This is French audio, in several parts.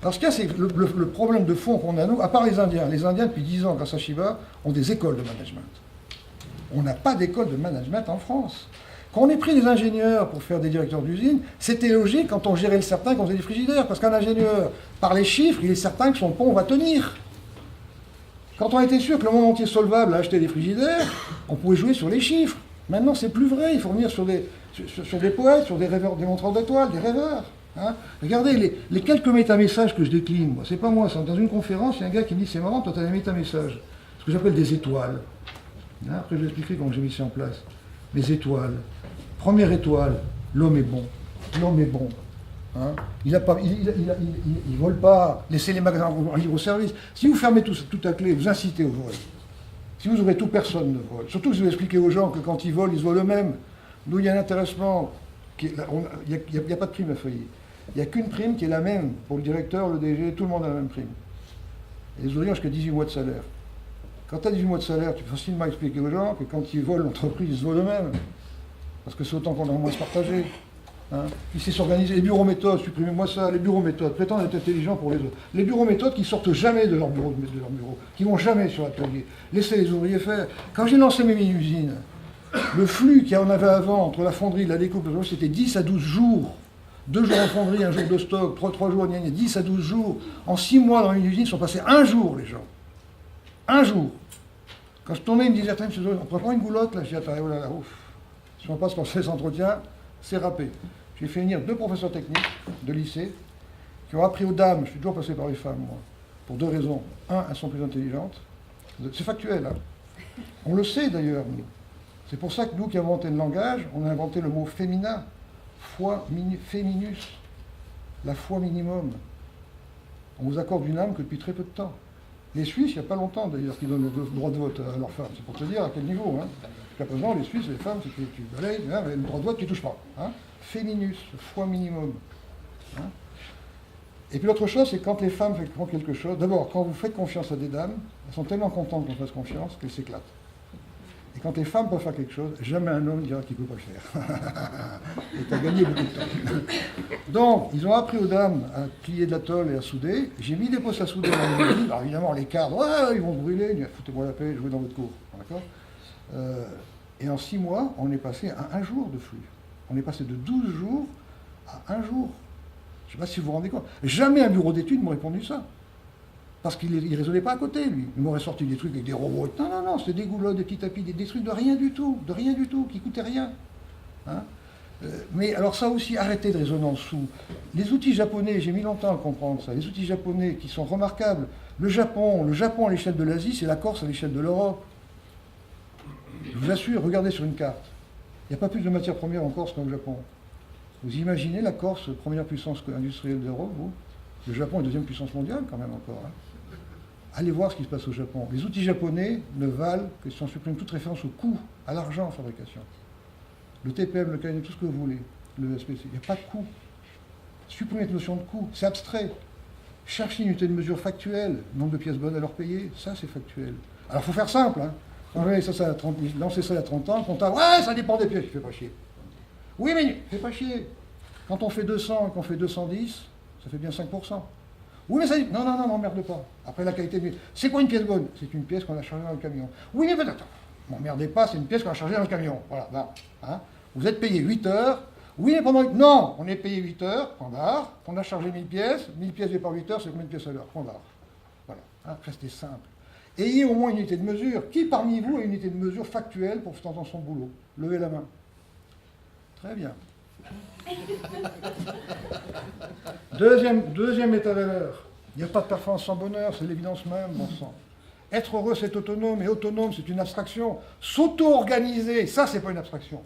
Alors ce qu'il y a, c'est que le problème de fond qu'on a, nous, à part les Indiens depuis 10 ans, grâce à Shiba, ont des écoles de management. On n'a pas d'école de management en France. Quand on est pris des ingénieurs pour faire des directeurs d'usine, c'était logique quand on gérait le certain qu'on faisait des frigidaires, parce qu'un ingénieur, par les chiffres, il est certain que son pont va tenir. Quand on était sûr que le monde entier solvable a acheté des frigidaires, on pouvait jouer sur les chiffres. Maintenant, c'est plus vrai, il faut revenir sur des poètes, sur des rêveurs, des montreurs d'étoiles, des rêveurs. Hein. Regardez, les quelques métamessages que je décline, c'est pas moi, c'est dans une conférence, il y a un gars qui me dit, c'est marrant, toi tu as des métamessages, ce que j'appelle des étoiles. Hein, après je vais expliquer comment j'ai mis ça en place. Les étoiles. Première étoile, l'homme est bon. L'homme est bon. Hein. Il ne vole pas, laissez les magasins en libre service. Si vous fermez tout à clé, vous incitez au vol. Si vous ouvrez tout, personne ne vole. Surtout que vous expliquez aux gens que quand ils volent, ils se volent eux-mêmes. Nous, il y a un intéressement, il n'y a pas de prime à faillir. Il n'y a qu'une prime qui est la même pour le directeur, le DG, tout le monde a la même prime. Et les ouvriers ont jusqu'à 18 mois de salaire. Quand tu as 18 mois de salaire, tu peux facilement expliquer aux gens que quand ils volent l'entreprise, ils se volent eux-mêmes. Parce que c'est autant qu'on a au moins se partager. Hein. Il sait s'organiser. Les bureaux méthodes, supprimez-moi ça, les bureaux méthodes, prétendent être intelligents pour les autres. Les bureaux méthodes qui sortent jamais de leur bureau, qui vont jamais sur l'atelier. Laissez les ouvriers faire. Quand j'ai lancé mes mini-usines, le flux qu'il y en avait avant entre la fonderie, la découpe, c'était 10 à 12 jours. 2 jours en fonderie, 1 jour de stock, 3 jours, 10 à 12 jours. En 6 mois dans une usine, ils sont passés 1 jour, les gens. 1 jour. Quand je tournais, ils me disaient, attends, monsieur, on prend pas une goulotte, là, je dis, attends, oh là là, ouf. Si on passe par ces entretiens, c'est râpé. J'ai fait venir 2 professeurs techniques de lycée qui ont appris aux dames, je suis toujours passé par les femmes, moi, pour 2 raisons. 1, elles sont plus intelligentes. C'est factuel, hein. On le sait d'ailleurs, nous. C'est pour ça que nous qui avons inventé le langage, on a inventé le mot féminin, féminus, la foi minimum. On vous accorde une âme que depuis très peu de temps. Les Suisses, il n'y a pas longtemps d'ailleurs, qui donnent le droit de vote à leurs femmes. C'est pour te dire à quel niveau. Hein. Jusqu'à présent, les Suisses, les femmes, c'est que tu balayes, hein, mais le droit de vote, tu ne touches pas. Hein. Féminus, foi minimum. Hein. Et puis l'autre chose, c'est quand les femmes font quelque chose, d'abord, quand vous faites confiance à des dames, elles sont tellement contentes qu'on fasse confiance qu'elles s'éclatent. Et quand les femmes peuvent faire quelque chose, jamais un homme dira qu'il ne peut pas le faire. Et tu as gagné beaucoup de temps. Donc, ils ont appris aux dames à plier de la tôle et à souder. J'ai mis des postes à souder dans les usines. Alors évidemment, les cadres, ouais, ils vont se brûler, foutez-moi la paix, jouez dans votre cour. D'accord et en 6 mois, on est passé à 1 jour de flux. On est passé de 12 jours à 1 jour. Je ne sais pas si vous vous rendez compte. Jamais un bureau d'études m'a répondu ça. Parce qu'il ne raisonnait pas à côté, lui. Il m'aurait sorti des trucs avec des robots. Non, c'était des goulots, des petits tapis, des trucs de rien du tout, qui coûtaient rien. Hein mais alors ça aussi, arrêtez de raisonner en dessous. Les outils japonais, j'ai mis longtemps à comprendre ça, les outils japonais qui sont remarquables. Le Japon à l'échelle de l'Asie, c'est la Corse à l'échelle de l'Europe. Je vous assure, regardez sur une carte. Il n'y a pas plus de matières premières en Corse qu'au Japon. Vous imaginez la Corse, première puissance industrielle d'Europe, vous ? Le Japon est 2e puissance mondiale quand même encore. Hein. Allez voir ce qui se passe au Japon. Les outils japonais ne valent que si on supprime toute référence au coût, à l'argent en fabrication. Le TPM, le KN, tout ce que vous voulez, le SPC, il n'y a pas de coût. Supprimez cette notion de coût, c'est abstrait. Cherchez une unité de mesure factuelle, nombre de pièces bonnes à leur payer, ça c'est factuel. Alors il faut faire simple, hein. Lancez ça il y a 30 ans, le comptable, ouais, ça dépend des pièces, je fais pas chier. Oui, mais fais pas chier. Quand on fait 200 et qu'on fait 210, ça fait bien 5%. Oui, mais ça dit, non, m'emmerde pas. Après la qualité de... C'est quoi une pièce bonne? C'est une pièce qu'on a chargée dans le camion. Oui, mais peut-être, m'emmerdez pas, c'est une pièce qu'on a chargée dans le camion. Voilà, là. Hein. Vous êtes payé 8 heures. Oui, mais pendant... Non, on est payé 8 heures, point barre. On a chargé 1000 pièces. 1000 pièces par 8 heures, c'est combien de pièces à l'heure? Point barre. Voilà, hein, restez simple. Ayez au moins une unité de mesure. Qui parmi vous a une unité de mesure factuelle pour faire dans son boulot? Levez la main. Très bien. Deuxième état valeur. Il n'y a pas de performance sans bonheur, c'est l'évidence même, bon sang. Être heureux, c'est autonome, et autonome, c'est une abstraction. S'auto-organiser, ça, c'est pas une abstraction.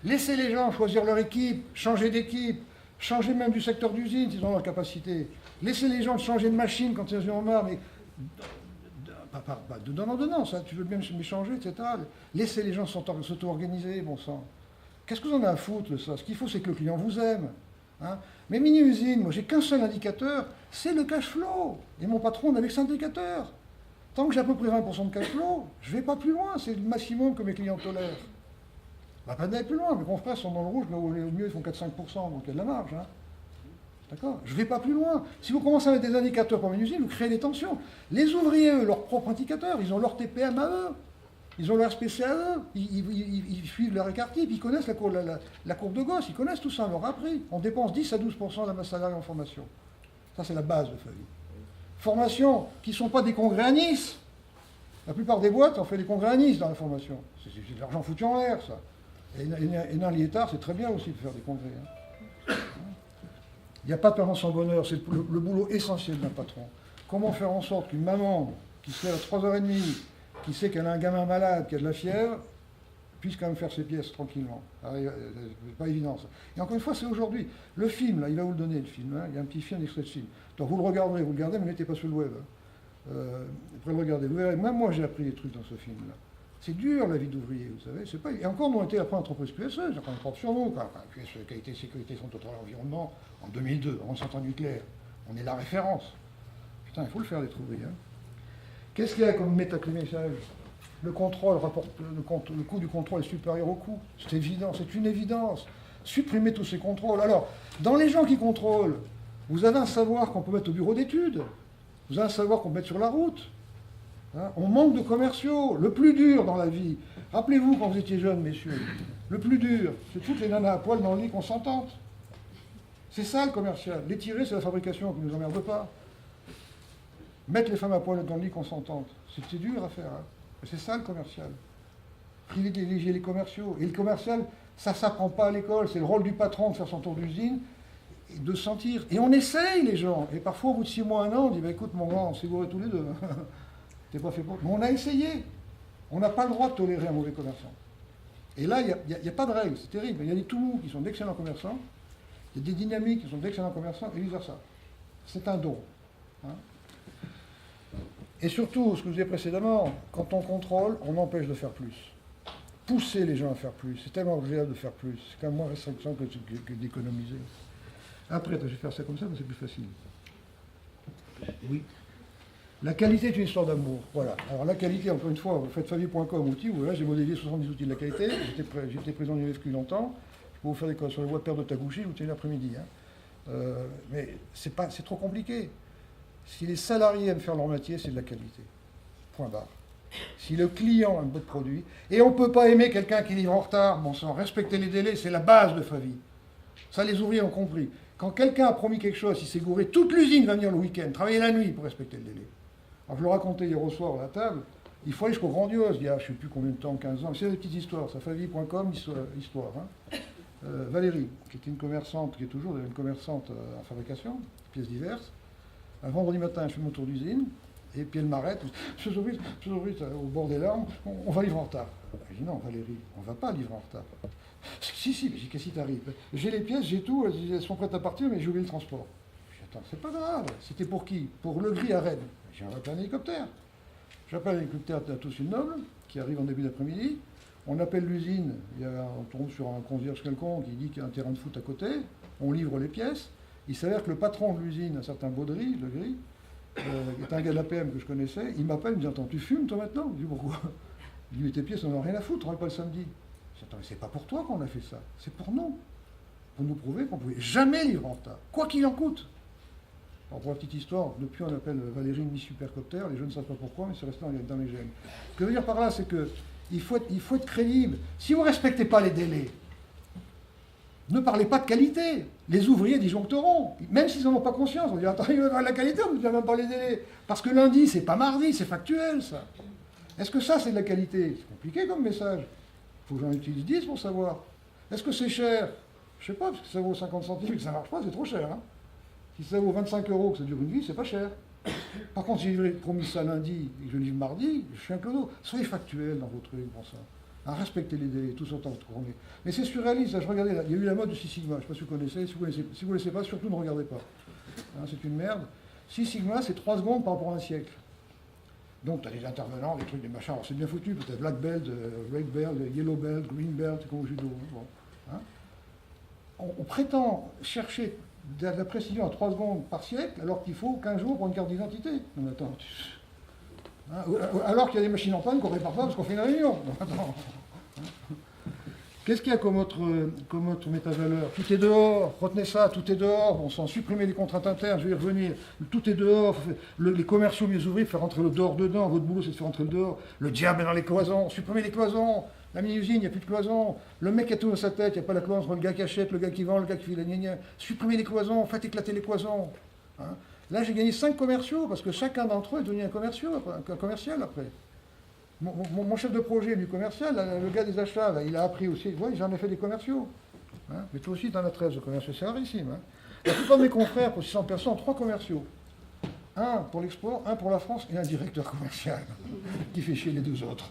Laissez les gens choisir leur équipe, changer d'équipe, changer même du secteur d'usine s'ils ont leur capacité. Laissez les gens changer de machine quand ils en ont marre, mais pas de donnant, ça, tu veux bien m'échanger, etc. Laissez les gens s'auto-organiser, bon sang. Qu'est-ce que vous en avez à foutre de ça? Ce qu'il faut, c'est que le client vous aime. Hein. Mes mini-usines, moi, j'ai qu'un seul indicateur, c'est le cash flow. Et mon patron n'avait que cet indicateur. Tant que j'ai à peu près 20% de cash flow, je ne vais pas plus loin, c'est le maximum que mes clients tolèrent. Pas d'aller plus loin, mes confrères sont dans le rouge, mais au mieux, ils font 4-5%, donc il y a de la marge. Hein. D'accord? Je ne vais pas plus loin. Si vous commencez à mettre des indicateurs pour une usine, vous créez des tensions. Les ouvriers, eux, leurs propres indicateurs, ils ont leur TPM à eux. Ils ont leur SPC à eux. Ils suivent leur écart-type. Ils connaissent la courbe de Gauss. Ils connaissent tout ça, on leur a appris. On dépense 10 à 12% de la masse salariale en formation. Ça, c'est la base de Favy. Formations qui ne sont pas des congrès à Nice. La plupart des boîtes ont fait des congrès à Nice dans la formation. C'est de l'argent foutu en l'air, ça. Et dans l'IETAR, c'est très bien aussi de faire des congrès. Hein. Il n'y a pas de parents sans bonheur, c'est le boulot essentiel d'un patron. Comment faire en sorte qu'une maman qui se lève à 3h30, qui sait qu'elle a un gamin malade, qui a de la fièvre, puisse quand même faire ses pièces tranquillement. C'est pas évident ça. Et encore une fois, c'est aujourd'hui. Le film, là, il va vous le donner, le film. Hein. Il y a un petit film, un extrait de film. Donc vous le regardez, mais ne mettez pas sur le web. Hein. Après le regarder. Vous verrez, même moi j'ai appris des trucs dans ce film-là. C'est dur la vie d'ouvrier, vous savez. C'est pas... Et encore, nous on été après entreprise QSE, c'est quand même propre sur nous. QSE, qualité, sécurité, santé, l'environnement, en 2002, avant le centrale nucléaire. On est la référence. Putain, il faut le faire, d'être ouvrier. Hein. Qu'est-ce qu'il y a comme métaclimage? Le contrôle rapporte, le coût du contrôle est supérieur au coût. C'est évident, c'est une évidence. Supprimez tous ces contrôles. Alors, dans les gens qui contrôlent, vous avez un savoir qu'on peut mettre au bureau d'études. Vous avez un savoir qu'on peut mettre sur la route. Hein, on manque de commerciaux. Le plus dur dans la vie, rappelez-vous quand vous étiez jeunes, messieurs, le plus dur, c'est toutes les nanas à poil dans le lit consentantes. C'est ça le commercial. Les tirer, c'est la fabrication qui ne nous emmerde pas. Mettre les femmes à poil dans le lit consentantes, c'est dur à faire. Hein. C'est ça le commercial. Privilégier les commerciaux. Et le commercial, ça ne s'apprend pas à l'école. C'est le rôle du patron de faire son tour d'usine et de sentir. Et on essaye, les gens. Et parfois, au bout de 6 mois, 1 an, on dit bah, écoute, mon grand, on s'est gouré tous les deux. T'es pas fait pour. Mais on a essayé. On n'a pas le droit de tolérer un mauvais commerçant. Et là, il n'y a pas de règle. C'est terrible. Il y a des tout mous qui sont d'excellents commerçants. Il y a des dynamiques qui sont d'excellents commerçants et vice-versa. C'est un don. Hein. Et surtout, ce que je disais précédemment, quand on contrôle, on empêche de faire plus. Pousser les gens à faire plus. C'est tellement agréable de faire plus. C'est quand même moins restriction que d'économiser. Après, je vais faire ça comme ça, mais c'est plus facile. Oui. La qualité est une histoire d'amour. Voilà. Alors la qualité, encore une fois, vous faites favy.com outils, voilà, j'ai modélisé 70 outils de la qualité. J'étais président du FQ longtemps. Je peux vous faire des codes sur les voies de perte de Taguchi, je vous tiens l'après-midi. Hein. Mais c'est trop compliqué. Si les salariés aiment faire leur métier, c'est de la qualité. Point barre. Si le client aime votre produit, et on ne peut pas aimer quelqu'un qui livre en retard, bon sang, respecter les délais, c'est la base de Favy. Ça, les ouvriers ont compris. Quand quelqu'un a promis quelque chose, il s'est gouré, toute l'usine va venir le week-end, travailler la nuit pour respecter le délai. Alors je le racontais hier au soir à la table, il faut aller jusqu'au grandiose, il y a je ne sais plus combien de temps, 15 ans, c'est des petites histoires, ça favy.com, histoire. Hein. Valérie, qui était une commerçante, qui est toujours une commerçante en fabrication, pièces diverses. Un vendredi matin, je fais mon tour d'usine, et puis elle m'arrête. Monsieur Zobrit, au bord des larmes, on va livrer en retard. Je dis non, Valérie, on ne va pas livrer en retard. Si, mais qu'est-ce qui t'arrive? J'ai les pièces, j'ai tout, elles sont prêtes à partir, mais j'ai oublié le transport. Je dis attends, c'est pas grave, c'était pour qui? Pour le gris à Rennes. J'ai appelé un hélicoptère. J'appelle l'hélicoptère à Toussaint-Noble, qui arrive en début d'après-midi. On appelle l'usine, on tombe sur un concierge quelconque qui dit qu'il y a un terrain de foot à côté. On livre les pièces. Il s'avère que le patron de l'usine, un certain Baudry, le gris, qui est un gars de l'APM que je connaissais, il m'appelle, il me dit attends, tu fumes toi maintenant? Je dis pourquoi? Il dit mais tes pièces, on n'en a rien à foutre, on n'est pas le samedi. Je dis attends, mais c'est pas pour toi qu'on a fait ça, c'est pour nous. Pour nous prouver qu'on ne pouvait jamais livrer en retard, quoi qu'il en coûte. Alors pour la petite histoire, depuis on appelle Valérie Miss Supercopter, les jeunes ne savent pas pourquoi, mais c'est resté dans les gènes. Ce que je veux dire par là, c'est qu'il faut être crédible. Si vous ne respectez pas les délais, ne parlez pas de qualité. Les ouvriers disjoncteront, même s'ils n'en ont pas conscience. On dit attends, il va y avoir de la qualité, on ne dit même pas les délais. Parce que lundi, c'est pas mardi, c'est factuel ça. Est-ce que ça c'est de la qualité? C'est compliqué comme message. Il faut que j'en utilise 10 pour savoir. Est-ce que c'est cher? Je ne sais pas, parce que ça vaut 50 centimes et que ça ne marche pas, c'est trop cher. Hein. Si ça vaut 25 €, que ça dure une vie, c'est pas cher. Par contre, si j'ai promis ça lundi et que je livre mardi, je suis un clodo. Soyez factuel dans vos trucs, pour ça. À respecter les délais, tout son temps. Mais c'est surréaliste, je regardais là, il y a eu la mode de Six Sigma, je ne sais pas si vous connaissez, si vous ne connaissez pas, surtout ne regardez pas. Hein, c'est une merde. Six Sigma, c'est 3 secondes par rapport à un siècle. Donc tu as des intervenants, des trucs, des machins, alors c'est bien foutu, peut-être Black Belt, Red Belt, Yellow Belt, Green Belt, c'est comme au judo. Bon, hein. On prétend chercher de la précision à 3 secondes par siècle, alors qu'il faut 15 jours pour une carte d'identité. Non, attends, hein, alors qu'il y a des machines en panne qu'on ne répare pas parce qu'on fait une réunion. Non, attends. Qu'est-ce qu'il y a comme autre métavaleur? Tout est dehors, retenez ça, tout est dehors, on s'en supprimer les contraintes internes, je vais y revenir. Tout est dehors, les commerciaux mieux ouvriers, faire rentrer le dehors dedans, votre boulot c'est de faire rentrer le dehors. Le diable est dans les cloisons, supprimez les cloisons. La mini-usine, il n'y a plus de cloisons. Le mec qui a tout dans sa tête, il n'y a pas la cloison entre le gars qui achète, le gars qui vend, le gars qui fait la gna. Supprimez les cloisons, faites éclater les cloisons. Hein. Là, j'ai gagné 5 commerciaux, parce que chacun d'entre eux est devenu un commercial après. Mon chef de projet du commercial, le gars des achats, là, il a appris aussi. Oui, j'en ai fait des commerciaux. Hein. Mais toi aussi, tu en as 13 de commerciaux, c'est rarissime. Hein. La plupart de mes confrères, pour 600 personnes, ont 3 commerciaux. Un pour l'export, un pour la France et un directeur commercial, qui fait chier les 2 autres.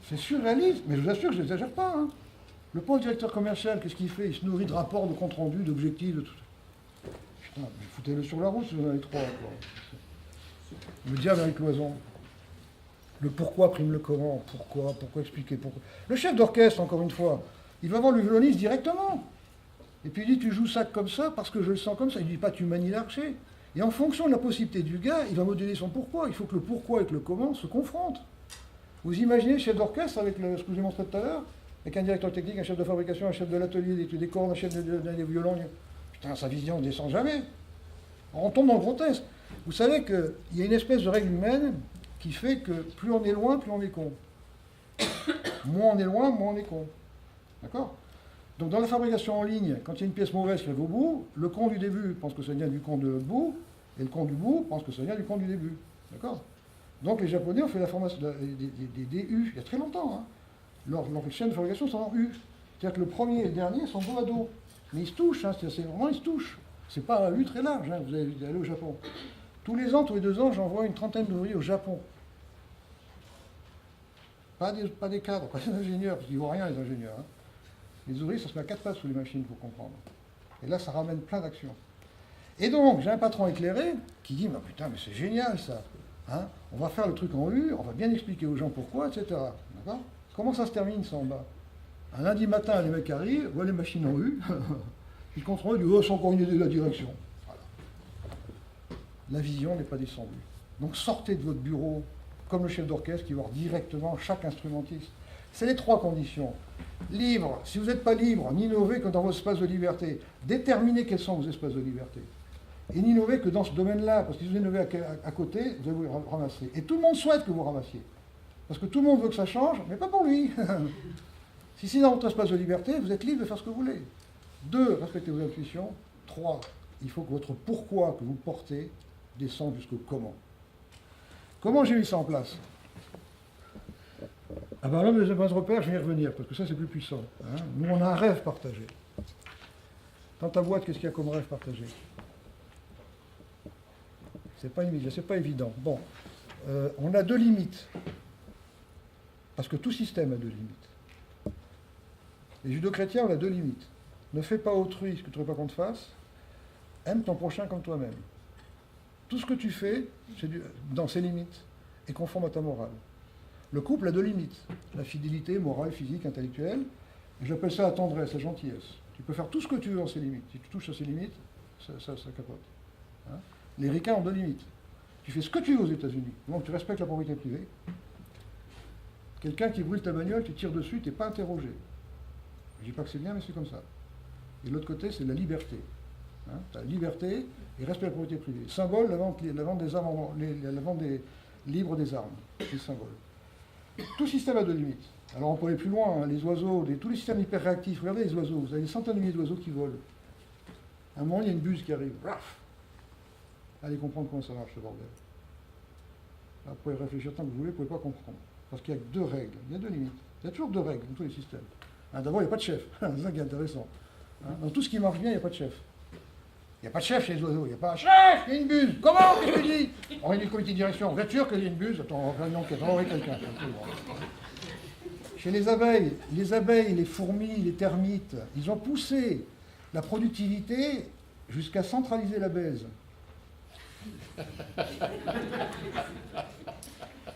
C'est surréaliste, mais je vous assure que je n'exagère pas. Hein. Le pauvre directeur commercial, qu'est-ce qu'il fait? Il se nourrit de rapports, de comptes rendus, d'objectifs, de tout. Putain, mais foutez-le sur la route si vous en avez 3. Quoi. Le diable avec cloison. Le pourquoi prime le comment. Pourquoi expliquer pourquoi. Le chef d'orchestre, encore une fois, il va voir le violoniste directement. Et puis il dit, tu joues ça comme ça parce que je le sens comme ça. Il ne dit pas, tu manies l'archer. Et en fonction de la possibilité du gars, il va moduler son pourquoi. Il faut que le pourquoi et le comment se confrontent. Vous imaginez le chef d'orchestre avec ce que je vous ai montré tout à l'heure, avec un directeur technique, un chef de fabrication, un chef de l'atelier, des cordes, un chef des violons. Putain, sa vision ne descend jamais. On tombe dans le grotesque. Vous savez qu'il y a une espèce de règle humaine qui fait que plus on est loin, plus on est con. Moins on est loin, moins on est con. D'accord? Donc dans la fabrication en ligne, quand il y a une pièce mauvaise qui arrive au bout, le con du début pense que ça vient du con de l'autre bout, et le con du bout pense que ça vient du con du début. D'accord? Donc les Japonais ont fait la formation des DU il y a très longtemps. Hein. Leur chaîne de fabrication sont en U. C'est-à-dire que le premier et le dernier sont dos à dos. Mais ils se touchent, hein. C'est vraiment ils se touchent. C'est pas un U très large, hein. Vous allez aller au Japon. Tous les 2 ans, j'envoie une trentaine d'ouvriers au Japon. Pas des cadres, pas des ingénieurs, parce qu'ils ne voient rien les ingénieurs. Hein. Les ouvriers, ça se met à 4 pattes sous les machines, il faut comprendre. Et là, ça ramène plein d'actions. Et donc, j'ai un patron éclairé qui dit, bah, putain, mais c'est génial ça. Hein, on va faire le truc en U, on va bien expliquer aux gens pourquoi, etc. D'accord? Comment ça se termine, ça, en bas? Un lundi matin, les mecs arrivent, voient les machines en U, ils contrôlent, ils disent, oh, c'est encore une idée de la direction. Voilà. La vision n'est pas descendue. Donc, sortez de votre bureau, comme le chef d'orchestre, qui va voir directement chaque instrumentiste. C'est les 3 conditions. Libre, si vous n'êtes pas libre, n'innovez que dans vos espaces de liberté. Déterminez quels sont vos espaces de liberté. Et n'innovez que dans ce domaine-là, parce que si vous innovez à côté, vous allez vous ramasser. Et tout le monde souhaite que vous ramassiez. Parce que tout le monde veut que ça change, mais pas pour lui. Si c'est dans votre espace de liberté, vous êtes libre de faire ce que vous voulez. 2, respectez vos intuitions. 3, il faut que votre pourquoi que vous portez descende jusqu'au comment. Comment j'ai mis ça en place? Ah ben là, les bases repères, je vais y revenir, parce que ça c'est plus puissant. Hein. Nous, on a un rêve partagé. Dans ta boîte, qu'est-ce qu'il y a comme rêve partagé? C'est pas immédiat, c'est pas évident. Bon, on a 2 limites. Parce que tout système a 2 limites. Les judo-chrétiens, on a 2 limites. Ne fais pas autrui ce que tu ne veux pas qu'on te fasse. Aime ton prochain comme toi-même. Tout ce que tu fais, c'est dans ses limites, est conforme à ta morale. Le couple a 2 limites. La fidélité morale, physique, intellectuelle. Et j'appelle ça la tendresse, la gentillesse. Tu peux faire tout ce que tu veux dans ses limites. Si tu touches à ses limites, ça capote. Hein? Les ricains ont 2 limites. Tu fais ce que tu veux aux États-Unis. Donc tu respectes la propriété privée. Quelqu'un qui brûle ta bagnole, tu tires dessus, tu n'es pas interrogé. Je ne dis pas que c'est bien, mais c'est comme ça. Et de l'autre côté, c'est la liberté. Hein, la liberté et respect de la propriété privée. Symbole, la vente des armes, la vente libre des armes. C'est le symbole. Tout système a 2 limites. Alors on peut aller plus loin, hein, les oiseaux, tous les systèmes hyper réactifs. Regardez les oiseaux, vous avez des centaines de milliers d'oiseaux qui volent. À un moment, il y a une buse qui arrive. Raf. Allez comprendre comment ça marche, ce bordel. Là, vous pouvez réfléchir tant que vous voulez, vous ne pouvez pas comprendre. Parce qu'il y a 2 règles, il y a 2 limites. Il y a toujours 2 règles dans tous les systèmes. Hein, d'abord, il n'y a pas de chef. C'est ça qui est intéressant. Hein, dans tout ce qui marche bien, il n'y a pas de chef. Il n'y a pas de chef chez les oiseaux. Il n'y a pas un chef, il y a une buse. Comment? Qu'est-ce que tu dis? On réunit le comité de direction. Vous êtes sûr qu'il y a une buse? Attends, on va faire une enquête. On va envoyer quelqu'un. Chez les abeilles, les fourmis, les termites, ils ont poussé la productivité jusqu'à centraliser la baise.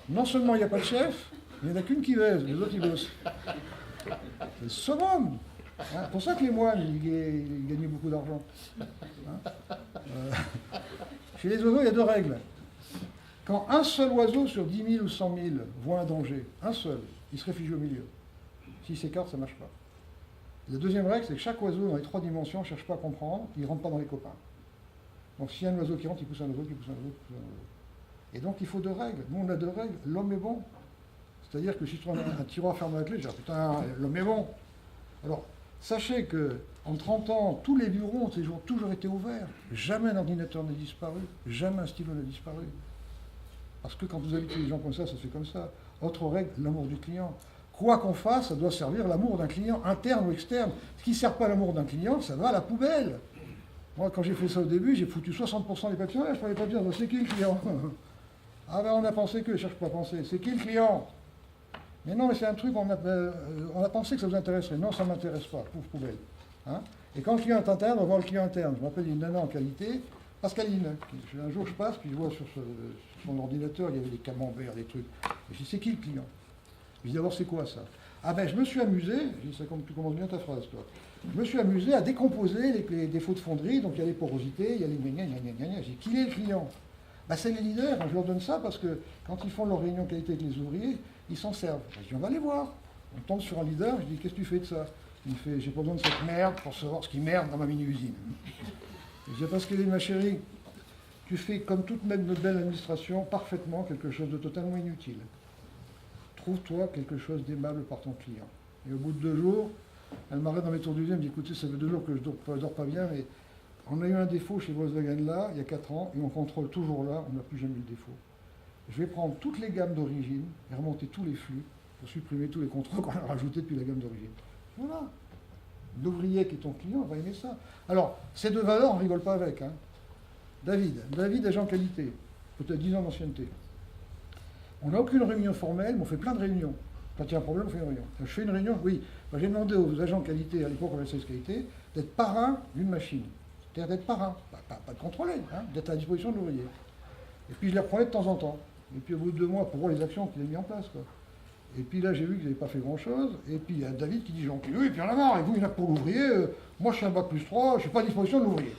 Non seulement il n'y a pas de chef, mais il n'y en a qu'une qui baise, les autres ils bossent. C'est le summum. Hein, pour ça que les moines, ils gagnaient beaucoup d'argent. Hein, chez les oiseaux, il y a 2 règles. Quand un seul oiseau sur 10 000 ou 100 000 voit un danger, un seul, il se réfugie au milieu. S'il s'écarte, ça ne marche pas. La deuxième règle, c'est que chaque oiseau dans les 3 dimensions ne cherche pas à comprendre, il ne rentre pas dans les copains. Donc s'il y a un oiseau qui rentre, il pousse un oiseau, qui pousse un oiseau, qui pousse un oiseau. Et donc il faut 2 règles. Nous on a 2 règles, l'homme est bon. C'est-à-dire que si je trouve un tiroir fermé avec clé, je dis putain, l'homme est bon. Alors, sachez que en 30 ans, tous les bureaux ont toujours été ouverts. Jamais un ordinateur n'a disparu, jamais un stylo n'a disparu. Parce que quand vous habitez les gens comme ça se fait comme ça. Autre règle, l'amour du client. Quoi qu'on fasse, ça doit servir l'amour d'un client, interne ou externe. Ce qui ne sert pas l'amour d'un client, ça va à la poubelle. Moi, quand j'ai fait ça au début, j'ai foutu 60% des papiers. Je prends les papiers, c'est qui le client? Ah ben on a pensé que, je cherche pas à penser. C'est qui le client? Mais non, mais c'est un truc, on a pensé que ça vous intéresserait. Non, ça ne m'intéresse pas, pauvre poubelle. Hein, et quand le client est interne, on va voir le client interne. Je me rappelle une nana en qualité, Pascaline. Un jour, je passe, puis je vois sur son ordinateur, il y avait des camemberts, des trucs. Et je dis, c'est qui le client? Je dis, d'abord, c'est quoi ça? Ah ben, je me suis amusé, je dis, tu commences bien ta phrase, toi. Je me suis amusé à décomposer les défauts de fonderie, donc il y a les porosités, il y a les gna. Je dis, qui est le client? Ben, c'est les leaders, je leur donne ça parce que quand ils font leur réunion qualité avec les ouvriers, ils s'en servent. Je dis, on va les voir. On tombe sur un leader, je dis, qu'est-ce que tu fais de ça? Il me fait, j'ai pas besoin de cette merde pour savoir ce qui merde dans ma mini-usine. Je dis, parce que ma chérie, tu fais comme toute notre belle administration, parfaitement quelque chose de totalement inutile. Trouve-toi quelque chose d'aimable par ton client. Et au bout de 2 jours, elle m'arrête dans mes tours d'usine, elle me dit, écoutez, ça fait 2 jours que je dors pas bien, mais on a eu un défaut chez Volkswagen là, il y a 4 ans, et on contrôle toujours là, on n'a plus jamais eu de défaut. Je vais prendre toutes les gammes d'origine et remonter tous les flux pour supprimer tous les contrôles qu'on a rajoutés depuis la gamme d'origine. Voilà. L'ouvrier qui est ton client va aimer ça. Alors, ces 2 valeurs, on ne rigole pas avec. Hein. David, agent qualité, peut-être 10 ans d'ancienneté. On n'a aucune réunion formelle, mais on fait plein de réunions. Quand il y a un problème, on fait une réunion. Je fais une réunion, oui. J'ai demandé aux agents de qualité, à l'époque on avait service qualité, d'être parrain d'une machine. C'est-à-dire d'être parrain, pas de contrôler, hein, d'être à la disposition de l'ouvrier. Et puis je les reprenais de temps en temps. Et puis au bout de 2 mois, pour voir les actions qu'il a mis en place. Quoi. Et puis là, j'ai vu qu'ils n'avaient pas fait grand-chose. Et puis il y a David qui dit, Jean-Pierre, oui, puis il y en a marre, et vous, il y en a pour l'ouvrier. Moi, je suis un bac plus 3, je ne suis pas à disposition de l'ouvrier.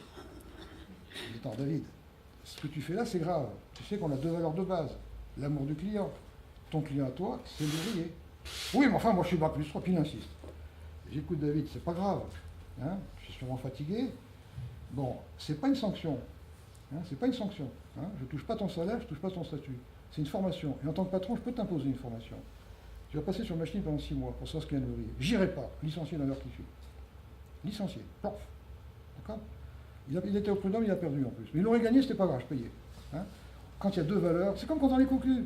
Je dis, attends, David, ce que tu fais là, c'est grave. Tu sais qu'on a 2 valeurs de base. L'amour du client. Ton client à toi, c'est l'ouvrier. Oui, mais enfin, moi, je suis bac plus 3, puis il insiste. J'écoute David, c'est pas grave. Hein, je suis sûrement fatigué. Bon, c'est pas une sanction. Hein, c'est pas une sanction. Hein, je touche pas ton salaire, je touche pas ton statut. C'est une formation. Et en tant que patron, je peux t'imposer une formation. Tu vas passer sur machine pendant 6 mois pour savoir ce qu'est un ouvrier. J'irai pas, licencié dans l'heure qui suit. Licencié, plof. D'accord? Il était au prud'homme, il a perdu en plus. Mais il aurait gagné, c'était pas grave, je payais. Hein, quand il y a 2 valeurs, c'est comme quand on est cocu.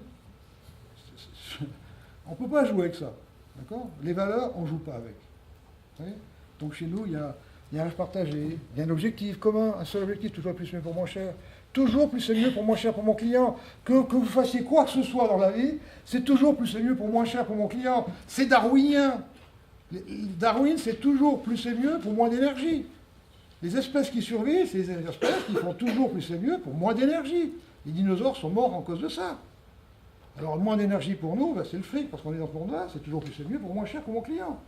On ne peut pas jouer avec ça. D'accord? Les valeurs, on ne joue pas avec. Vous voyez? Donc chez nous, il y a un rêve partagé, il y a un objectif commun, un seul objectif, toujours plus mieux pour moins cher. Toujours plus c'est mieux pour moins cher pour mon client. Que vous fassiez quoi que ce soit dans la vie, c'est toujours plus c'est mieux pour moins cher pour mon client. C'est darwinien. Darwin, c'est toujours plus c'est mieux pour moins d'énergie. Les espèces qui survivent, c'est les espèces qui font toujours plus c'est mieux pour moins d'énergie. Les dinosaures sont morts en cause de ça. Alors, moins d'énergie pour nous, ben, c'est le fric, parce qu'on est dans ce monde-là, c'est toujours plus c'est mieux pour moins cher pour mon client.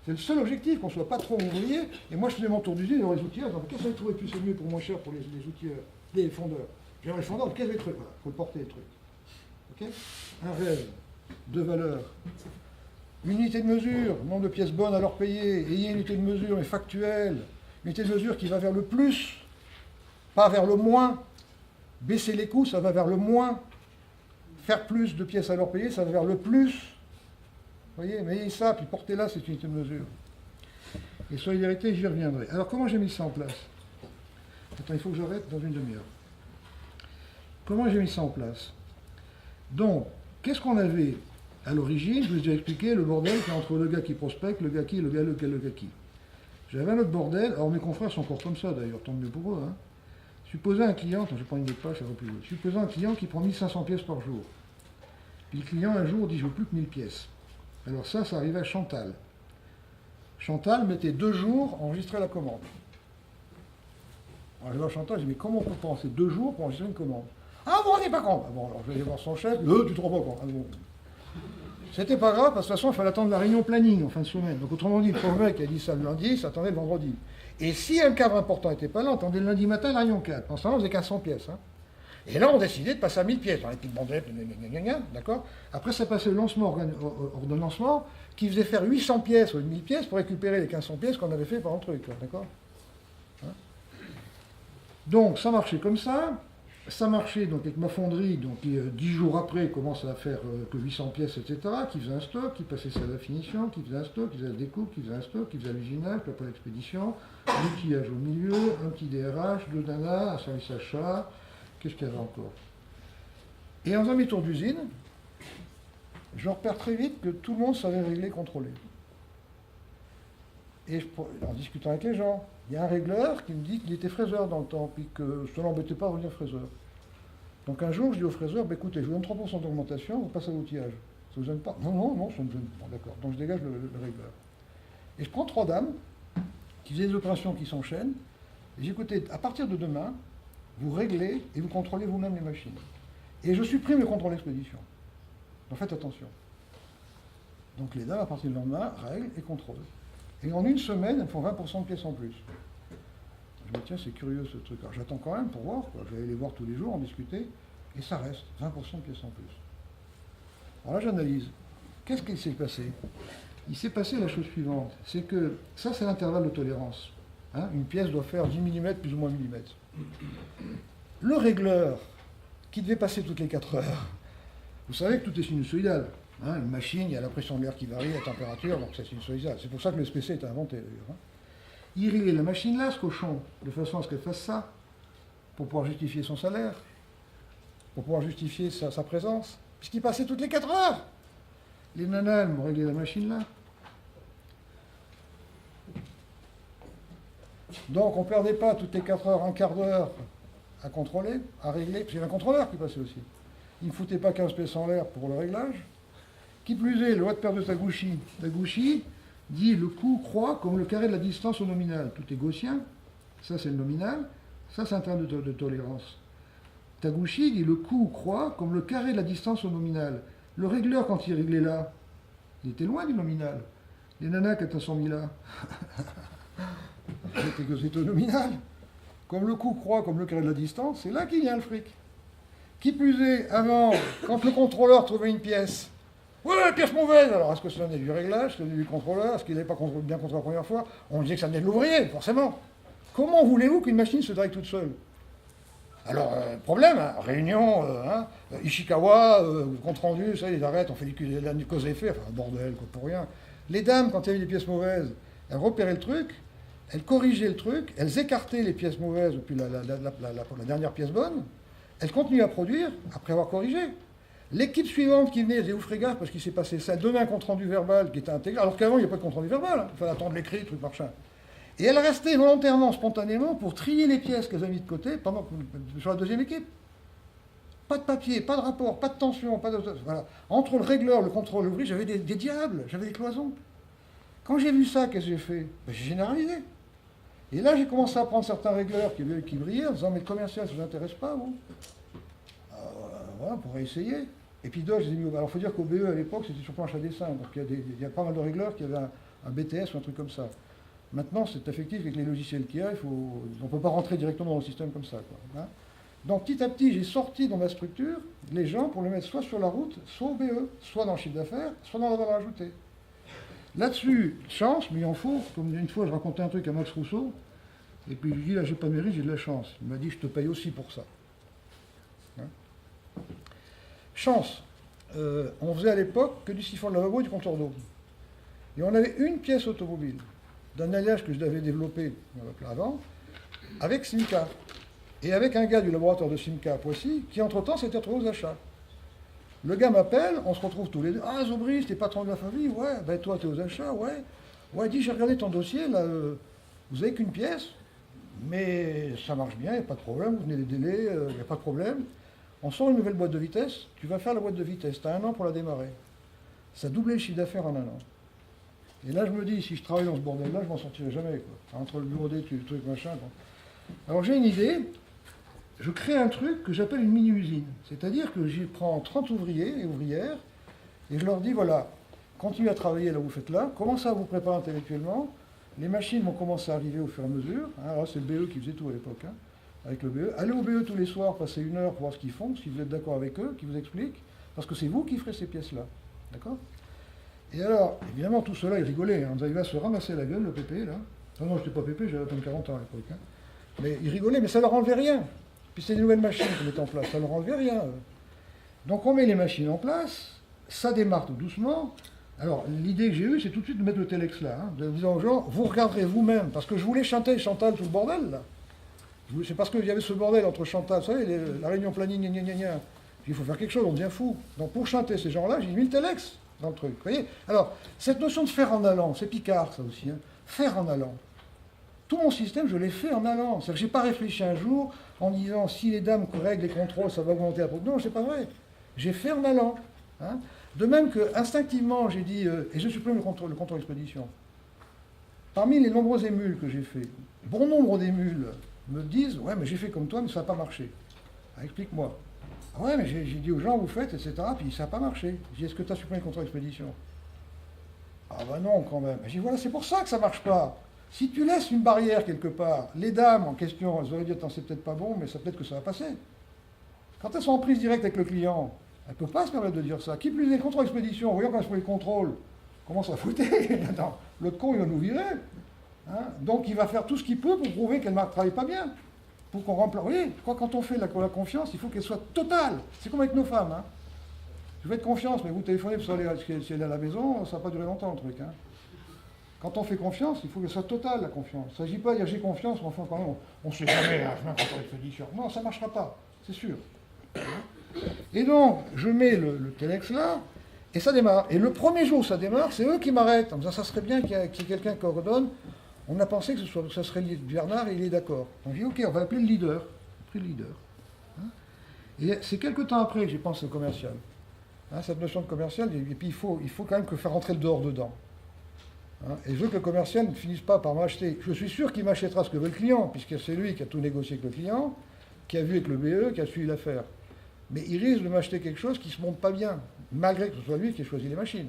C'est le seul objectif, qu'on soit patron ouvrier. Et moi, je faisais mon tour d'usine dans les outils. Qu'est-ce que vous trouvez plus c'est mieux pour moins cher pour les outils, les fondeurs? J'aimerais les fondeurs, qu'est-ce que les trucs? Voilà, il faut le porter, les trucs. Ok? Un rêve, 2 valeurs. Unité de mesure, nombre de pièces bonnes à leur payer. Ayez une unité de mesure, mais factuelle. Une unité de mesure qui va vers le plus, pas vers le moins. Baisser les coûts, ça va vers le moins. Faire plus de pièces à leur payer, ça va vers le plus. Vous voyez, mais ayez ça, puis portez-la, c'est une unité de mesure. Et solidarité, j'y reviendrai. Alors, comment j'ai mis ça en place? Attends, il faut que j'arrête dans une demi-heure. Comment j'ai mis ça en place? Donc, qu'est-ce qu'on avait à l'origine? Je vous ai déjà expliqué le bordel qui est entre le gars qui prospecte, le gars qui, le gars qui. J'avais un autre bordel, alors mes confrères sont encore comme ça d'ailleurs, tant mieux pour eux. Hein. Supposez un client, attends, je vais prendre une page, ça va plus vite. Supposez un client qui prend 1500 pièces par jour. Puis le client, un jour, dit, je veux plus que 1000 pièces. Alors ça arrivait à Chantal. Chantal mettait 2 jours à enregistrer la commande. Alors je vais voir Chantal, je dis, mais comment on peut penser 2 jours pour enregistrer une commande? Ah, vous ne rendez pas compte? Ah bon, alors je vais aller voir son chef, tu te rends pas compte. Ah bon. C'était pas grave, parce que de toute façon, il fallait attendre la réunion planning en fin de semaine. Donc autrement dit, le pauvre mec qui a dit ça le lundi, ça attendait le vendredi. Et si un cadre important n'était pas là, on attendait le lundi matin la réunion 4. En ce moment, on faisait 1500 pièces. Hein. Et là, on décidait de passer à 1000 pièces, dans les petites bandettes, d'accord. Après, ça passait le lancement, ordonnancement, qui faisait faire 800 pièces ou 1000 pièces pour récupérer les 1500 pièces qu'on avait fait par le truc, d'accord. Hein. Donc, ça marchait comme ça. Ça marchait donc avec ma fonderie, donc 10 jours après, commence à faire que 800 pièces, etc., qui faisait un stock, qui passait ça à la finition, qui faisait un stock, qui faisait la découpe, qui faisait un stock, qui faisait l'usinage, puis après l'expédition, l'outillage au milieu, un petit DRH, 2 nanas, un service achat, qu'est-ce qu'il y avait encore? Et en faisant mes tours d'usine, je repère très vite que tout le monde savait régler, contrôler. Et en discutant avec les gens, il y a un régleur qui me dit qu'il était fraiseur dans le temps, puis que ça ne l'embêtait pas de revenir fraiseur. Donc un jour, je dis au fraiseur, bah, écoutez, je vous donne 3% d'augmentation, vous passez à l'outillage. Ça ne vous gêne pas? Non, non, non, ça ne me gêne pas. Bon, d'accord. Donc je dégage le régleur. Et je prends 3 dames qui faisaient des opérations qui s'enchaînent, et j'ai écouté, à partir de demain, vous réglez et vous contrôlez vous-même les machines. Et je supprime le contrôle d'expédition. Donc faites attention. Donc les dames, à partir du lendemain, règlent et contrôlent. Et en une semaine, elles font 20% de pièces en plus. Je me dis, tiens, c'est curieux ce truc. Alors j'attends quand même pour voir, quoi. Je vais aller les voir tous les jours, en discuter, et ça reste 20% de pièces en plus. Alors là, j'analyse. Qu'est-ce qui s'est passé? Il s'est passé la chose suivante, c'est que ça, c'est l'intervalle de tolérance. Hein, une pièce doit faire 10 mm plus ou moins millimètres. Le régleur, qui devait passer toutes les 4 heures, vous savez que tout est sinusoïdal. Hein, une machine, il y a la pression de l'air qui varie, la température, donc c'est sinusoïdal. C'est pour ça que le SPC est inventé d'ailleurs. Hein. Il réglait la machine là, ce cochon, de façon à ce qu'elle fasse ça, pour pouvoir justifier son salaire, pour pouvoir justifier sa présence, puisqu'il passait toutes les 4 heures. Les nanas, elles m'ont réglé la machine là. Donc on ne perdait pas toutes les 4 heures, un quart d'heure à contrôler, à régler, parce qu'il y avait un contrôleur qui passait aussi. Il ne foutait pas 15 pièces en l'air pour le réglage. Qui plus est, le loi de paire de Taguchi. Taguchi dit le coût croît comme le carré de la distance au nominal. Tout est gaussien, ça c'est le nominal, ça c'est un terme de tolérance. Taguchi dit le coût croît comme le carré de la distance au nominal. Le régleur, quand il réglait là, il était loin du nominal. Les nanas qui étaient mis là, c'était au nominal. Comme le coût croît comme le carré de la distance, c'est là qu'il y a le fric. Qui plus est, avant, quand le contrôleur trouvait une pièce, ouais, pièce mauvaise. Alors, est-ce que ça venait du réglage, est-ce que ça venait du contrôleur, est-ce qu'il n'avait pas bien contrôlé la première fois? On disait que ça venait de l'ouvrier, forcément. Comment voulez-vous qu'une machine se drague toute seule? Alors, problème, hein, réunion, Ishikawa, compte rendu, ça, ils arrêtent, on fait du cause à effet, enfin, un bordel, quoi, pour rien. Les dames, quand il y avait des pièces mauvaises, elles repéraient le truc, elles corrigeaient le truc, elles écartaient les pièces mauvaises depuis la dernière pièce bonne, elles continuaient à produire après avoir corrigé. L'équipe suivante qui venait, elle disait, vous ferez gaffe parce qu'il s'est passé ça, elle donnait un compte-rendu verbal qui était intégré, alors qu'avant, il n'y a pas de compte-rendu verbal, hein. Il fallait attendre l'écrit, truc machin. Et elle restait volontairement, spontanément, pour trier les pièces qu'elles avaient mises de côté sur la deuxième équipe. Pas de papier, pas de rapport, pas de tension, pas de... Voilà. Entre le régleur, le contrôle, l'ouvrier, j'avais des diables, j'avais des cloisons. Quand j'ai vu ça, qu'est-ce que j'ai fait? Ben, j'ai généralisé. Et là, j'ai commencé à prendre certains régleurs qui brillaient en disant, mais le commercial, ça ne vous intéresse pas, vous? Voilà, on pourrait essayer. Et puis d'autres, je les ai mis au... Alors, il faut dire qu'au BE, à l'époque, c'était sur planche à dessin. Donc, il y a pas mal de régleurs qui avaient un BTS ou un truc comme ça. Maintenant, c'est effectif avec les logiciels qu'il y a. On ne peut pas rentrer directement dans le système comme ça, quoi, hein. Donc, petit à petit, j'ai sorti dans ma structure les gens pour les mettre soit sur la route, soit au BE, soit dans le chiffre d'affaires, soit dans la valeur ajoutée. Là-dessus, chance, mais il en faut. Comme une fois, je racontais un truc à Max Rousseau, et puis je lui dis, là, j'ai pas de mérite, j'ai de la chance. Il m'a dit, je te paye aussi pour ça. Hein? Chance. On faisait à l'époque que du siphon de lavabo et du comptoir d'eau. Et on avait une pièce automobile d'un alliage que je l'avais développé avant, avec Simca. Et avec un gars du laboratoire de Simca à Poissy, qui entre-temps s'était retrouvé aux achats. Le gars m'appelle, on se retrouve tous les deux. Ah, Zobris, t'es patron de la famille? Ouais. Ben toi, t'es aux achats? Ouais. Ouais, dis, j'ai regardé ton dossier, là, vous avez qu'une pièce, mais ça marche bien, il n'y a pas de problème, vous venez les délais, il n'y a pas de problème. On sort une nouvelle boîte de vitesse, tu vas faire la boîte de vitesse, tu as 1 an pour la démarrer. Ça doublait le chiffre d'affaires en 1 an. Et là, je me dis, si je travaille dans ce bordel-là, je m'en sortirai jamais, quoi. Entre le bureau d'études, le truc, machin. Bon. Alors j'ai une idée, je crée un truc que j'appelle une mini-usine. C'est-à-dire que j'y prends 30 ouvriers et ouvrières, et je leur dis, voilà, continuez à travailler là où vous faites là, commencez à vous préparer intellectuellement, les machines vont commencer à arriver au fur et à mesure. Hein, alors c'est le BE qui faisait tout à l'époque. Hein. avec le BE. Allez au BE tous les soirs, passez 1 heure pour voir ce qu'ils font, si vous êtes d'accord avec eux, qu'ils vous expliquent, parce que c'est vous qui ferez ces pièces-là. D'accord? Et alors, évidemment, tout cela, ils rigolaient. Hein. Ils arrivaient à se ramasser la gueule, le PP, là. Non, je n'étais pas PP, j'avais à peine 40 ans à l'époque. Hein. Mais ils rigolaient, mais ça leur enlevait rien. Puis c'est des nouvelles machines qu'on met en place, ça leur enlevait rien. Donc on met les machines en place, ça démarre tout doucement. Alors l'idée que j'ai eue, c'est tout de suite de mettre le Telex là, hein, de dire aux gens, vous regarderez vous-même, parce que je voulais chanter Chantal tout le bordel là. C'est parce qu'il y avait ce bordel entre Chantal, vous savez, la réunion planning, gna gna gna. Il faut faire quelque chose, on devient fou. Donc pour chanter ces gens-là, j'ai mis le Telex dans le truc. Vous voyez? Alors, cette notion de faire en allant, c'est Picard ça aussi, hein, faire en allant. Tout mon système, je l'ai fait en allant. C'est-à-dire que je n'ai pas réfléchi un jour en disant si les dames règlent les contrôles, ça va augmenter la production. Non, c'est pas vrai. J'ai fait en allant. Hein. De même que instinctivement, j'ai dit, et je supprime le contrôle expédition. Parmi les nombreux émules que j'ai fait, bon nombre d'émules me disent ouais, mais j'ai fait comme toi, mais ça n'a pas marché. Ah, explique-moi. Ah ouais, mais j'ai dit aux gens, vous faites, etc. Puis ça n'a pas marché. J'ai dit est-ce que tu as supprimé le contrôle expédition? Ah bah non, quand même. J'ai dit voilà, c'est pour ça que ça ne marche pas. Si tu laisses une barrière quelque part, les dames en question, elles auraient dit attends, c'est peut-être pas bon, mais ça peut-être que ça va passer. Quand elles sont en prise directe avec le client, elles ne peuvent pas se permettre de dire ça. Qui plus est, contrôle expédition, voyons quand je fais le contrôle, comment ça foutait? L'autre con, il va nous virer. Hein, donc il va faire tout ce qu'il peut pour prouver qu'elle ne travaille pas bien. Pour qu'on remplace. Vous voyez, quand on fait la confiance, il faut qu'elle soit totale. C'est comme avec nos femmes. Hein. Je vous faites confiance, mais vous téléphonez pour savoir si elle est à la maison, ça ne va pas durer longtemps le truc. Hein. Quand on fait confiance, il faut que ça soit total la confiance. Il ne s'agit pas de dire j'ai confiance, mais enfin quand même, on ne sait jamais, je mets un contrôle expédition. Non, ça ne marchera pas, c'est sûr. Et donc, je mets le Telex là, et ça démarre. Et le premier jour où ça démarre, c'est eux qui m'arrêtent. En disant ça serait bien qu'il y ait quelqu'un qui coordonne. On a pensé que ça serait Bernard et il est d'accord. Donc j'ai dit ok, on va appeler le leader. J'ai pris le leader. Hein, et c'est quelques temps après que j'ai pensé au commercial. Hein, cette notion de commercial, et puis il faut quand même que faire rentrer le dehors dedans. Hein, et je veux que le commercial ne finisse pas par m'acheter. Je suis sûr qu'il m'achètera ce que veut le client, puisque c'est lui qui a tout négocié avec le client, qui a vu avec le BE, qui a suivi l'affaire. Mais il risque de m'acheter quelque chose qui ne se monte pas bien, malgré que ce soit lui qui ait choisi les machines.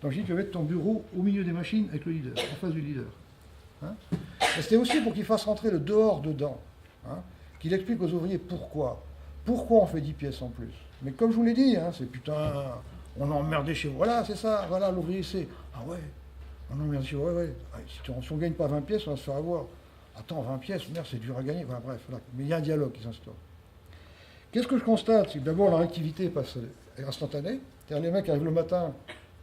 Donc j'ai dit, tu vas mettre ton bureau au milieu des machines avec le leader, en face du leader. Hein, et c'était aussi pour qu'il fasse rentrer le dehors dedans, hein, qu'il explique aux ouvriers pourquoi. Pourquoi on fait 10 pièces en plus. Mais comme je vous l'ai dit, hein, c'est putain, on a emmerdé chez vous. Voilà, c'est ça, voilà, l'ouvrier c'est. Ah ouais. Non, mais ouais. Si on ne gagne pas 20 pièces, on va se faire avoir. Attends, 20 pièces, merde, c'est dur à gagner. Voilà, bref, voilà. Mais il y a un dialogue qui s'instaure. Qu'est-ce que je constate? C'est que d'abord, la réactivité est instantanée. C'est-à-dire, les mecs arrivent le matin,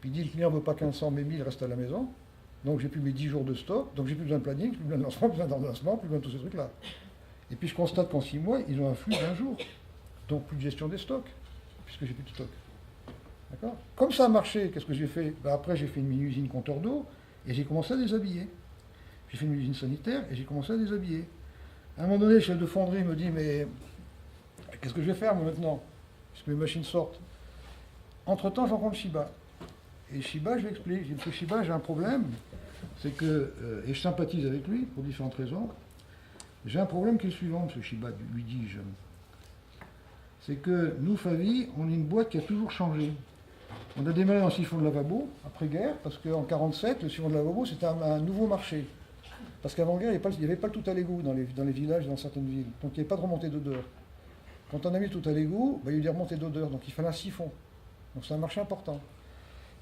puis ils disent le client ne veut pas 1500, mais 1000 reste à la maison. Donc, j'ai plus mes 10 jours de stock. Donc, j'ai plus besoin de planning, plus besoin de lancement, plus besoin d'ordonnancement, plus besoin de tous ces trucs-là. Et puis, je constate qu'en 6 mois, ils ont un flux d'1 jour. Donc, plus de gestion des stocks, puisque j'ai plus de stock. D'accord? Comme ça a marché, qu'est-ce que j'ai fait? Après, j'ai fait une mini-usine compteur d'eau. Et j'ai commencé à déshabiller. J'ai fait une usine sanitaire et j'ai commencé à déshabiller. À un moment donné, le chef de fonderie me dit, mais qu'est-ce que je vais faire moi, maintenant? Puisque mes machines sortent. Entre-temps, je rencontre Shiba. Et Shiba, je lui explique. Je dis, monsieur Shiba, j'ai un problème. C'est que, et je sympathise avec lui pour différentes raisons. J'ai un problème qui est le suivant, monsieur Shiba, lui dis-je. C'est que nous, Favi, on est une boîte qui a toujours changé. On a démarré en siphon de lavabo, après-guerre, parce qu'en 1947, le siphon de lavabo, c'était un nouveau marché. Parce qu'avant-guerre, il n'y avait pas le tout à l'égout dans les villages et dans certaines villes. Donc il n'y avait pas de remontée d'odeur. Quand on a mis le tout à l'égout, il y a eu des remontées d'odeur, donc il fallait un siphon. Donc c'est un marché important.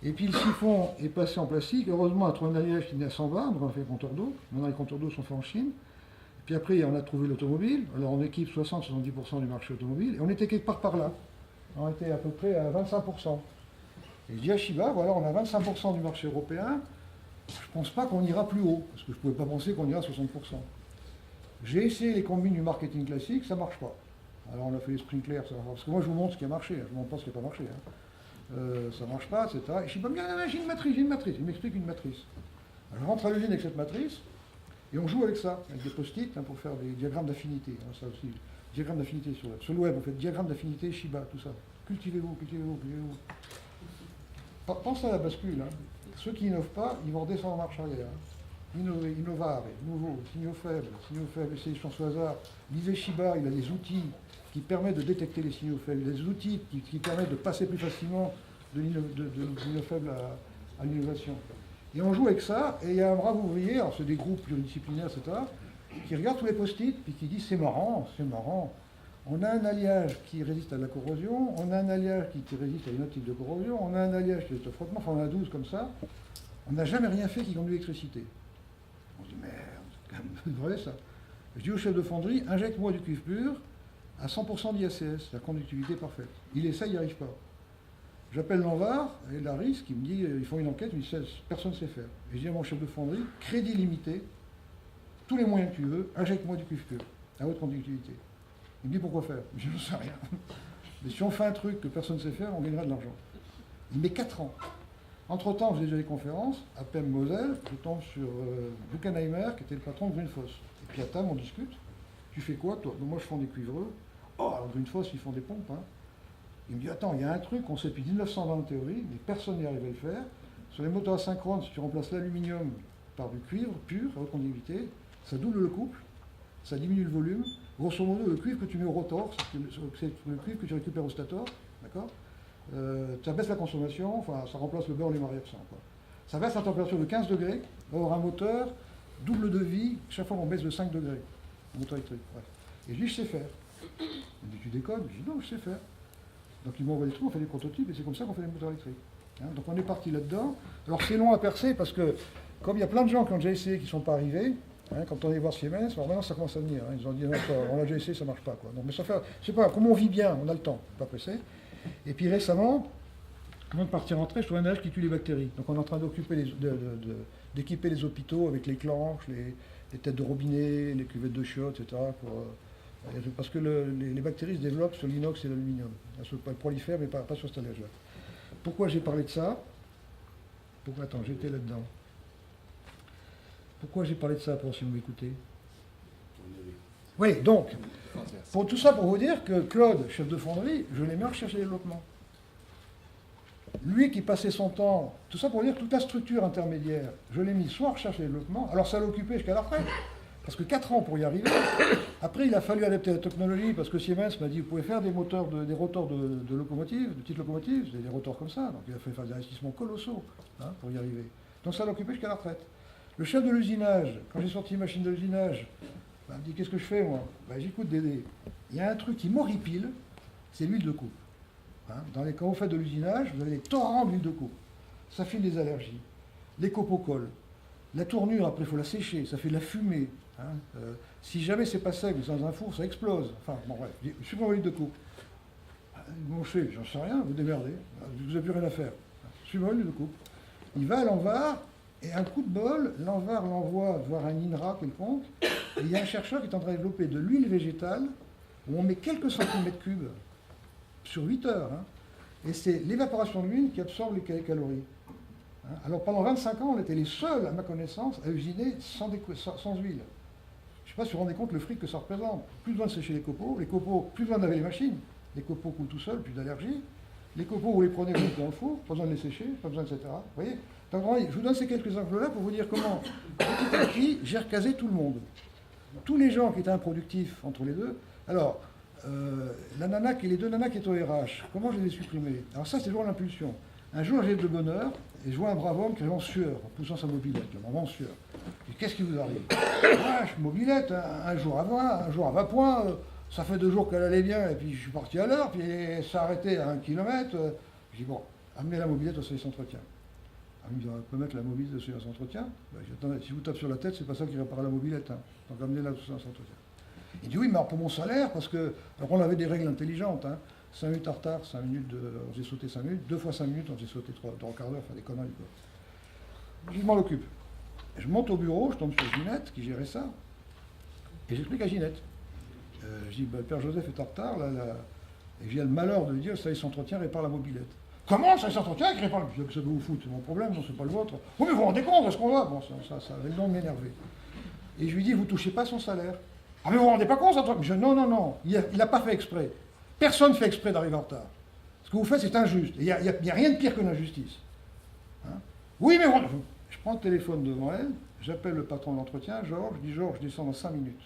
Et puis le siphon est passé en plastique. Heureusement, on a trouvé un alliage qui venait à 100 bars, donc on a fait un compteur d'eau. Maintenant, les compteurs d'eau sont faits en Chine. Et puis après, on a trouvé l'automobile. Alors on équipe 60-70% du marché automobile. Et on était quelque part par là. On était à peu près à 25%. Et je dis à Shiba, voilà, on a 25% du marché européen, je ne pense pas qu'on ira plus haut, parce que je ne pouvais pas penser qu'on ira à 60%. J'ai essayé les combines du marketing classique, ça ne marche pas. Alors on a fait les sprinklers, parce que moi je vous montre ce qui a marché, je ne vous montre pas ce qui n'a pas marché. Hein. Ça ne marche pas, etc. Et Shiba me dit, ah, j'ai une matrice, il m'explique une matrice. Alors, je rentre à l'usine avec cette matrice, et on joue avec ça, avec des post-it hein, pour faire des diagrammes d'affinité. Hein, ça aussi, diagrammes d'affinité sur le web, on fait diagrammes d'affinité, Shiba, tout ça. Cultivez-vous. Pensez à la bascule. Hein. Ceux qui n'innovent pas, ils vont redescendre en marche arrière. Hein. Innovare, nouveau, signaux faibles, essayez chances au hasard. Lisez Shiba, il a des outils qui permettent de détecter les signaux faibles, des outils qui permettent de passer plus facilement de signaux faibles à l'innovation. Et on joue avec ça, et il y a un brave ouvrier, alors c'est des groupes pluridisciplinaires, etc., qui regarde tous les post-it, puis qui dit c'est marrant, c'est marrant. On a un alliage qui résiste à la corrosion, on a un alliage qui résiste à une autre type de corrosion, on a un alliage qui résiste au frottement, enfin on a 12 comme ça. On n'a jamais rien fait qui conduit l'électricité. On se dit merde, c'est quand même vrai ça. Je dis au chef de fonderie, injecte-moi du cuivre pur à 100% d'IACS, la conductivité parfaite. Il essaie, il n'y arrive pas. J'appelle l'Anvar et Laris qui me dit, ils font une enquête, il me dit, personne ne sait faire. Et je dis à mon chef de fonderie, crédit limité, tous les moyens que tu veux, injecte-moi du cuivre pur, à haute conductivité. Il me dit pourquoi faire? Je ne sais rien. Mais si on fait un truc que personne ne sait faire, on gagnera de l'argent. Il met 4 ans. Entre-temps, je faisais déjà des conférences, à Pem-Moselle, je tombe sur Buchenheimer, qui était le patron de Grundfos. Et puis à table, on discute. Tu fais quoi, toi? Moi, je fais des cuivreux. Oh, alors Grundfos, ils font des pompes. Hein. Il me dit, attends, il y a un truc qu'on sait depuis 1920 en théorie, mais personne n'y arrive à le faire. Sur les moteurs asynchrones, si tu remplaces l'aluminium par du cuivre pur, à haute conductivité, ça double le couple, ça diminue le volume. Grosso modo, le cuivre que tu mets au rotor, c'est le cuivre que tu récupères au stator, d'accord? Ça baisse la consommation, enfin, ça remplace le beurre, les mariés absents. Ça baisse la température de 15 degrés, or un moteur, double de vie, chaque fois on baisse de 5 degrés, un moteur électrique. Bref. Et je dis, je sais faire. Il me dit, tu déconnes? Je dis, non, je sais faire. Donc ils m'envoient des trucs, on fait des prototypes, et c'est comme ça qu'on fait des moteurs électriques. Hein, donc on est parti là-dedans. Alors c'est long à percer, parce que, comme il y a plein de gens qui ont déjà essayé, qui ne sont pas arrivés, hein, quand on est voir Siemens, alors maintenant ça commence à venir. Hein, ils ont dit, non, on l'a déjà essayé, ça ne marche pas. Quoi. Donc, mais ça fait, je sais pas, comme on vit bien, on a le temps, pas pressé. Et puis récemment, avant de partir en trait, je trouve un âge qui tue les bactéries. Donc on est en train d'équiper les hôpitaux avec les clenches, les têtes de robinet, les cuvettes de chiottes, etc. Parce que les bactéries se développent sur l'inox et l'aluminium. Elles prolifèrent, mais pas sur cet âge-là. Pourquoi j'ai parlé de ça? Attends, j'étais là-dedans. Pourquoi j'ai parlé de ça, pour si vous m'écoutez? Oui, donc, pour tout ça, pour vous dire que Claude, chef de fonderie, je l'ai mis en recherche et développement. Lui qui passait son temps, tout ça pour dire que toute la structure intermédiaire, je l'ai mis soit en recherche et développement, alors ça l'occupait jusqu'à la retraite, parce que 4 ans pour y arriver. Après, il a fallu adapter la technologie, parce que Siemens m'a dit, vous pouvez faire des rotors de locomotives, de petites locomotives, des rotors comme ça, donc il a fallu faire des investissements colossaux hein, pour y arriver. Donc ça l'occupait jusqu'à la retraite. Le chef de l'usinage, quand j'ai sorti une machine de l'usinage, il me dit, qu'est-ce que je fais, moi? J'écoute Dédé. Il y a un truc qui m'horripile, c'est l'huile de coupe. Hein, quand vous faites de l'usinage, vous avez des torrents d'huile de coupe. Ça fait des allergies. Les copeaux collent. La tournure, après, il faut la sécher. Ça fait de la fumée. Hein. Si jamais c'est pas sec, mais dans un four, ça explose. Enfin, bon, bref. Je suis pour l'huile de coupe. Mon chef, j'en sais rien, vous démerdez. Vous n'avez plus rien à faire. Je suis pour l'huile de coupe. Il va à l'Anvar, et un coup de bol, l'Anvar l'envoie voir un INRA quelconque, et il y a un chercheur qui est en train de développer de l'huile végétale, où on met quelques centimètres cubes sur 8 heures. Hein, et c'est l'évaporation de l'huile qui absorbe les calories. Hein, alors pendant 25 ans, on était les seuls, à ma connaissance, à usiner sans huile. Je ne sais pas si vous vous rendez compte le fric que ça représente. Plus besoin de sécher les copeaux, plus besoin de laver les machines. Les copeaux coulent tout seuls, plus d'allergie. Les copeaux, vous les prenez, vous les mettez dans le four, pas besoin de les sécher, pas besoin, etc. Vous voyez? Donc, je vous donne ces quelques exemples-là pour vous dire comment, petit à petit, j'ai recasé tout le monde. Tous les gens qui étaient improductifs entre les deux. Alors, les 2 nanas qui étaient au RH, comment je les ai supprimés? Alors ça, c'est toujours l'impulsion. Un jour, j'ai de bonheur, et je vois un brave homme qui arrive en sueur, en poussant sa mobilette, vraiment en sueur. Qu'est-ce qui vous arrive? Ah, je mobilette, un jour à 20 points, ça fait 2 jours qu'elle allait bien, et puis je suis parti à l'heure, puis elle s'est arrêtée à 1 kilomètre. Je dis, bon, amenez la mobilette au service d'entretien. Il me dit, on peut mettre la mobilette au service d'entretien? Attendez, si vous tapez sur la tête, c'est pas ça qui répare la mobilette. Hein. Donc amenez-la au service d'entretien. Il dit oui, mais alors pour mon salaire, parce que. Alors on avait des règles intelligentes, hein. 5 minutes en retard, 5 minutes, j'ai sauté 5 minutes, 2 fois 5 minutes, j'ai sauté 3 quarts d'heure, enfin des conneries. Quoi. Je m'en occupe. Je monte au bureau, je tombe sur Ginette, qui gérait ça, et j'explique à Ginette. Je dis, bah, le père Joseph est en retard, là, et j'ai le malheur de lui dire, le service d'entretien répare la mobilette. Comment ça s'entretient qui répare le... Ça vous fout, c'est mon problème, non, c'est pas le vôtre. Oui, mais vous vous rendez compte, est-ce qu'on va? Bon, ça avait le nom de m'énerver. Et je lui dis, vous touchez pas son salaire. Ah mais vous vous rendez pas compte, ça? Non, il n'a pas fait exprès. Personne ne fait exprès d'arriver en retard. Ce que vous faites, c'est injuste. Il n'y a rien de pire que l'injustice. Hein? Oui, mais je prends le téléphone devant elle, j'appelle le patron d'entretien, Georges, je dis Georges, je descends dans 5 minutes.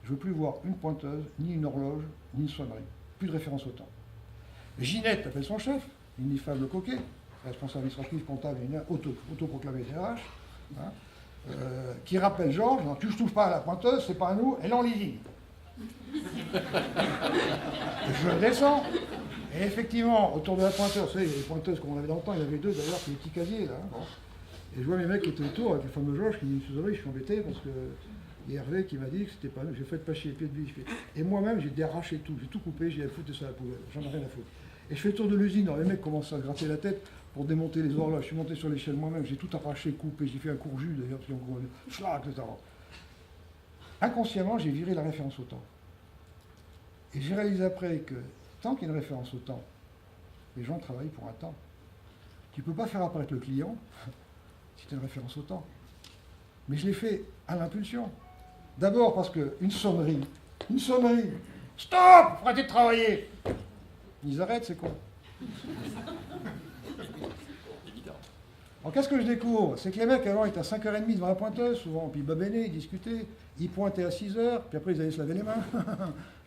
Je ne veux plus voir une pointeuse, ni une horloge, ni une sonnerie. Plus de référence au temps. Ginette appelle son chef, ineffable Coquet, responsable administratif, comptable, autoproclamé DRH. Hein. qui rappelle Georges, non, tu ne touches pas à la pointeuse, c'est pas à nous, elle est en leasing. Je descends, et effectivement, autour de la pointeuse, vous savez, les pointeuses qu'on avait dans le temps, il y en avait deux d'ailleurs, qui étaient petits casiers là. Bon. Et je vois mes mecs qui étaient autour, avec le fameux Georges, qui me dit, je suis embêté parce que il y a Hervé qui m'a dit que c'était pas nous, j'ai fait pas chier les pieds de vie. Et moi-même, j'ai déarraché tout, j'ai tout coupé, j'ai foutu ça à la poubelle, j'en ai rien à foutre. Et je fais le tour de l'usine, alors les mecs commencent à gratter la tête pour démonter les horloges. Je suis monté sur l'échelle moi-même, j'ai tout arraché, coupé, j'ai fait un court jus d'ailleurs, puis en gros, schlag, etc. Inconsciemment, j'ai viré la référence au temps. Et j'ai réalisé après que tant qu'il y a une référence au temps, les gens travaillent pour un temps. Tu ne peux pas faire apparaître le client si tu as une référence au temps. Mais je l'ai fait à l'impulsion. D'abord parce qu'une sonnerie, stop, faut arrêter de travailler. Ils arrêtent, c'est con. Alors qu'est-ce que je découvre? C'est que les mecs avant étaient à 5h30 devant la pointeuse, souvent, puis ils babénaient, ils discutaient, ils pointaient à 6h, puis après ils allaient se laver les mains.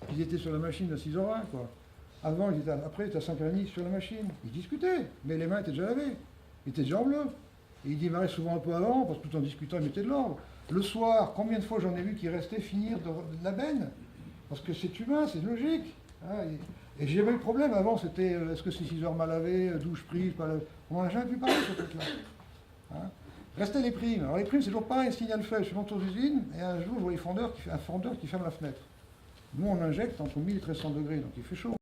Puis ils étaient sur la machine à 6h20, quoi. Avant, après, ils étaient à 5h30 sur la machine. Ils discutaient, mais les mains étaient déjà lavées. Ils étaient déjà en bleu. Et ils démarraient souvent un peu avant, parce que tout en discutant, ils mettaient de l'ordre. Le soir, combien de fois j'en ai vu qui restaient finir de la benne? Parce que c'est humain, c'est logique. Hein, et j'ai jamais eu de problème. Avant, c'était est-ce que c'est 6h mal lavé, douche prise, pas lavé. On n'en a jamais pu parler, ce truc-là. Hein, restaient les primes. Alors les primes, c'est toujours pareil, un signal faible. Je suis monté aux usines, et un jour, je vois un fondeur qui ferme la fenêtre. Nous, on injecte entre 1000 et 1300 degrés, donc il fait chaud.